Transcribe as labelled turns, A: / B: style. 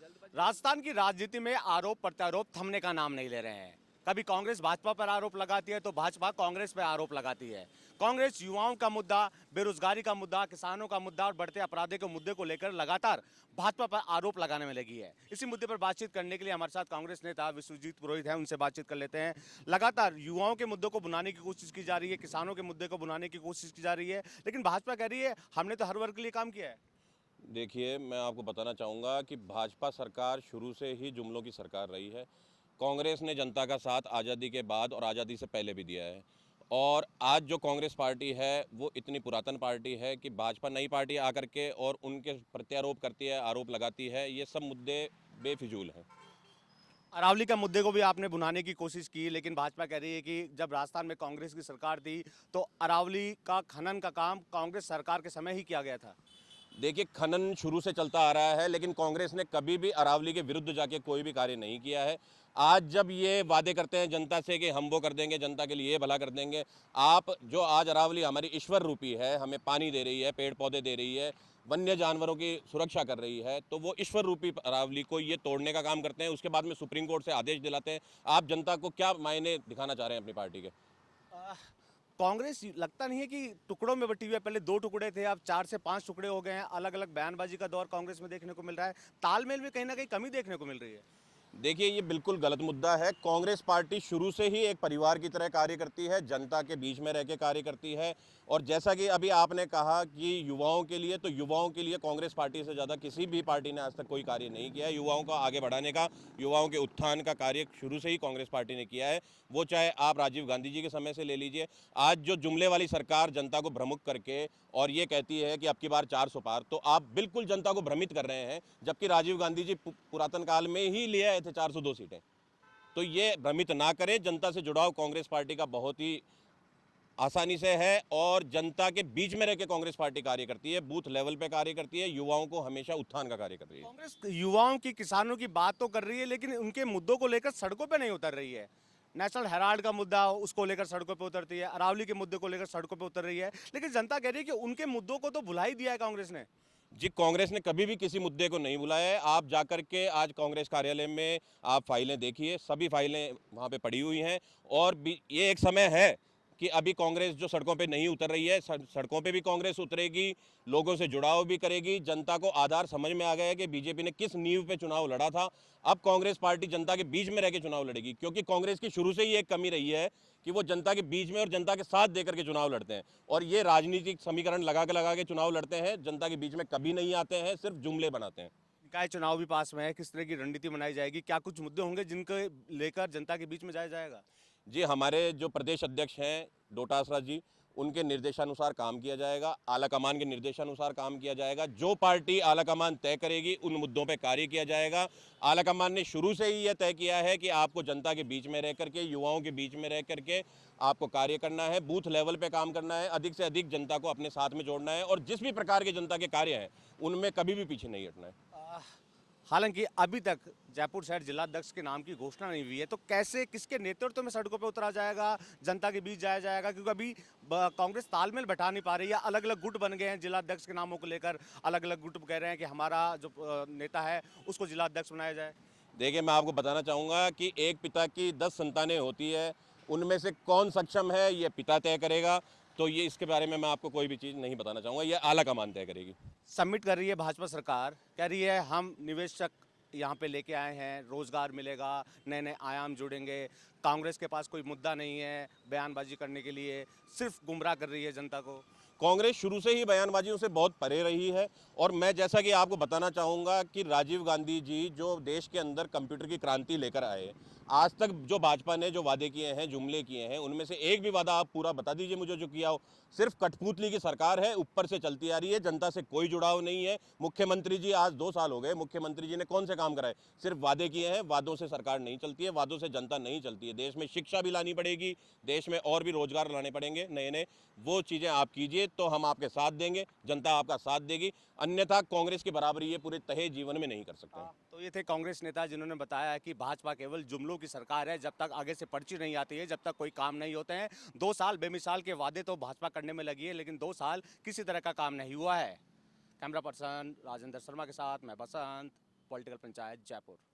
A: राजस्थान की राजनीति में आरोप प्रत्यारोप थमने का नाम नहीं ले रहे हैं। कभी कांग्रेस भाजपा पर आरोप लगाती है तो भाजपा कांग्रेस पर आरोप लगाती है। कांग्रेस युवाओं का मुद्दा, बेरोजगारी का मुद्दा, किसानों का मुद्दा और बढ़ते अपराधों के मुद्दे को लेकर लगातार भाजपा पर आरोप लगाने में लगी है। इसी मुद्दे पर बातचीत करने के लिए हमारे साथ कांग्रेस नेता विश्वजीत पुरोहित हैं, उनसे बातचीत कर लेते हैं। लगातार युवाओं के मुद्दों को बुलाने की कोशिश की जा रही है, किसानों के मुद्दे को बुलाने की कोशिश की जा रही है, लेकिन भाजपा कह रही है हमने तो हर वर्ग के लिए काम किया है।
B: देखिए, मैं आपको बताना चाहूँगा कि भाजपा सरकार शुरू से ही जुमलों की सरकार रही है। कांग्रेस ने जनता का साथ आज़ादी के बाद और आज़ादी से पहले भी दिया है। और आज जो कांग्रेस पार्टी है, वो इतनी पुरातन पार्टी है कि भाजपा नई पार्टी आकर के और उनके प्रत्यारोप करती है, आरोप लगाती है। ये सब मुद्दे बेफिजूल हैं।
A: अरावली का मुद्दे को भी आपने बुनाने की कोशिश की, लेकिन भाजपा कह रही है कि जब राजस्थान में कांग्रेस की सरकार थी तो अरावली का खनन का काम कांग्रेस सरकार के समय ही किया गया था।
B: देखिए, खनन शुरू से चलता आ रहा है, लेकिन कांग्रेस ने कभी भी अरावली के विरुद्ध जाके कोई भी कार्य नहीं किया है। आज जब ये वादे करते हैं जनता से कि हम वो कर देंगे, जनता के लिए ये भला कर देंगे, आप जो आज अरावली हमारी ईश्वर रूपी है, हमें पानी दे रही है, पेड़ पौधे दे रही है, वन्य जानवरों की सुरक्षा कर रही है, तो वो ईश्वर रूपी अरावली को ये तोड़ने का काम करते हैं। उसके बाद में सुप्रीम कोर्ट से आदेश दिलाते हैं। आप जनता को क्या मायने दिखाना चाह रहे हैं अपनी पार्टी के?
A: कांग्रेस लगता नहीं है कि टुकड़ों में बटी हुई है। पहले 2 टुकड़े थे, अब 4 से 5 टुकड़े हो गए हैं। अलग अलग बयानबाजी का दौर कांग्रेस में देखने को मिल रहा है। तालमेल में कहीं ना कहीं कमी देखने को मिल रही है।
B: देखिए, ये बिल्कुल गलत मुद्दा है। कांग्रेस पार्टी शुरू से ही एक परिवार की तरह कार्य करती है, जनता के बीच में रह के कार्य करती है। और जैसा कि अभी आपने कहा कि युवाओं के लिए, तो युवाओं के लिए कांग्रेस पार्टी से ज़्यादा किसी भी पार्टी ने आज तक कोई कार्य नहीं किया है। युवाओं को आगे बढ़ाने का, युवाओं के उत्थान का कार्य शुरू से ही कांग्रेस पार्टी ने किया है। वो चाहे आप राजीव गांधी जी के समय से ले लीजिए। आज जो जुमले वाली सरकार जनता को भ्रमित करके और ये कहती है कि अब की बार 400 पार, तो आप बिल्कुल जनता को भ्रमित कर रहे हैं। जबकि राजीव गांधी जी पुरातन काल में ही ले आए थे 402 सीटें। तो ये भ्रमित ना करें। जनता से जुड़ाव कांग्रेस पार्टी का बहुत ही आसानी से है और जनता के बीच में रह के कांग्रेस पार्टी कार्य करती है, बूथ लेवल पे कार्य करती है, युवाओं को हमेशा उत्थान का कार्य कर रही है।
A: कांग्रेस युवाओं की, किसानों की बात तो कर रही है, लेकिन उनके मुद्दों को लेकर सड़कों पर नहीं उतर रही है। नेशनल हेराल्ड का मुद्दा, उसको लेकर सड़कों पर उतरती है। अरावली के मुद्दे को लेकर सड़कों पर उतर रही है, लेकिन जनता कह रही है कि उनके मुद्दों को तो भुला ही दिया है कांग्रेस ने।
B: जी, कांग्रेस ने कभी भी किसी मुद्दे को नहीं बुलाया है। आप जाकर के आज कांग्रेस कार्यालय में आप फाइलें देखिए, सभी फाइलें वहाँ पे पड़ी हुई हैं। और ये एक समय है कि अभी कांग्रेस जो सड़कों पे नहीं उतर रही है, सड़कों पे भी कांग्रेस उतरेगी, लोगों से जुड़ाव भी करेगी। जनता को आधार समझ में आ गया है कि बीजेपी ने किस नींव पे चुनाव लड़ा था। अब कांग्रेस पार्टी जनता के बीच में रह के चुनाव लड़ेगी, क्योंकि कांग्रेस की शुरू से ही एक कमी रही है कि वो जनता के बीच में और जनता के साथ देकर के चुनाव लड़ते हैं। और ये राजनीतिक समीकरण लगा के चुनाव लड़ते हैं, जनता के बीच में कभी नहीं आते हैं, सिर्फ जुमले बनाते हैं।
A: निकाय चुनाव भी पास में है, किस तरह की रणनीति बनाई जाएगी? क्या कुछ मुद्दे होंगे जिनको लेकर जनता के बीच में जाया जाएगा?
B: जी, हमारे जो प्रदेश अध्यक्ष हैं डोटासरा जी, उनके निर्देशानुसार काम किया जाएगा, आलाकमान के निर्देशानुसार काम किया जाएगा। जो पार्टी आलाकमान तय करेगी उन मुद्दों पे कार्य किया जाएगा। आलाकमान ने शुरू से ही यह तय किया है कि आपको जनता के बीच में रह करके, युवाओं के बीच में रह करके आपको कार्य करना है, बूथ लेवल पे काम करना है, अधिक से अधिक जनता को अपने साथ में जोड़ना है और जिस भी प्रकार के जनता के कार्य हैं उनमें कभी भी पीछे नहीं हटना है।
A: हालांकि अभी तक जयपुर शहर जिलाध्यक्ष के नाम की घोषणा नहीं हुई है, तो कैसे, किसके नेतृत्व में सड़कों पर उतरा जाएगा, जनता के बीच जाया जाएगा? क्योंकि अभी कांग्रेस तालमेल बैठा नहीं पा रही है। अलग अलग गुट बन गए हैं जिलाध्यक्ष के नामों को लेकर। अलग अलग गुट कह रहे हैं कि हमारा जो नेता है उसको जिलाध्यक्ष बनाया जाए।
B: देखिए, मैं आपको बताना चाहूँगा कि एक पिता की 10 संतानें होती है, उनमें से कौन सक्षम है ये पिता तय करेगा। तो ये इसके बारे में मैं आपको कोई भी चीज़ नहीं बताना चाहूँगा, ये आलाकमान तय करेगी।
A: सबमिट कर रही है भाजपा सरकार, कह रही है हम निवेशक यहाँ पे लेके आए हैं, रोजगार मिलेगा, नए नए आयाम जुड़ेंगे। कांग्रेस के पास कोई मुद्दा नहीं है बयानबाजी करने के लिए, सिर्फ गुमराह कर रही है जनता को।
B: कांग्रेस शुरू से ही बयानबाजियों से बहुत परे रही है। और मैं जैसा कि आपको बताना चाहूँगा कि राजीव गांधी जी जो देश के अंदर कंप्यूटर की क्रांति लेकर आए, आज तक जो भाजपा ने जो वादे किए हैं, जुमले किए हैं, उनमें से एक भी वादा आप पूरा बता दीजिए मुझे जो किया हो। सिर्फ कठपुतली की सरकार है, ऊपर से चलती आ रही है, जनता से कोई जुड़ाव नहीं है। मुख्यमंत्री जी आज 2 साल हो गए, मुख्यमंत्री जी ने कौन से काम कराए? सिर्फ वादे किए हैं। वादों से सरकार नहीं चलती है, वादों से जनता नहीं चलती है। देश में शिक्षा भी लानी पड़ेगी, देश में और भी रोजगार लाने पड़ेंगे नए नए। वो चीज़ें आप कीजिए तो हम आपके साथ देंगे, जनता आपका साथ देगी। अन्यथा कांग्रेस की बराबरी ये पूरे तहे जीवन में नहीं कर सकते।
A: तो ये थे कांग्रेस नेता जिन्होंने बताया कि भाजपा केवल जुमलों की सरकार है। जब तक आगे से पर्ची नहीं आती है, जब तक कोई काम नहीं होते हैं। 2 साल बेमिसाल के वादे तो भाजपा करने में लगी है, लेकिन 2 साल किसी तरह का काम नहीं हुआ है। कैमरा पर्सन राजेंद्र शर्मा के साथ मैं बसंत। पॉलिटिकल पंचायत जयपुर।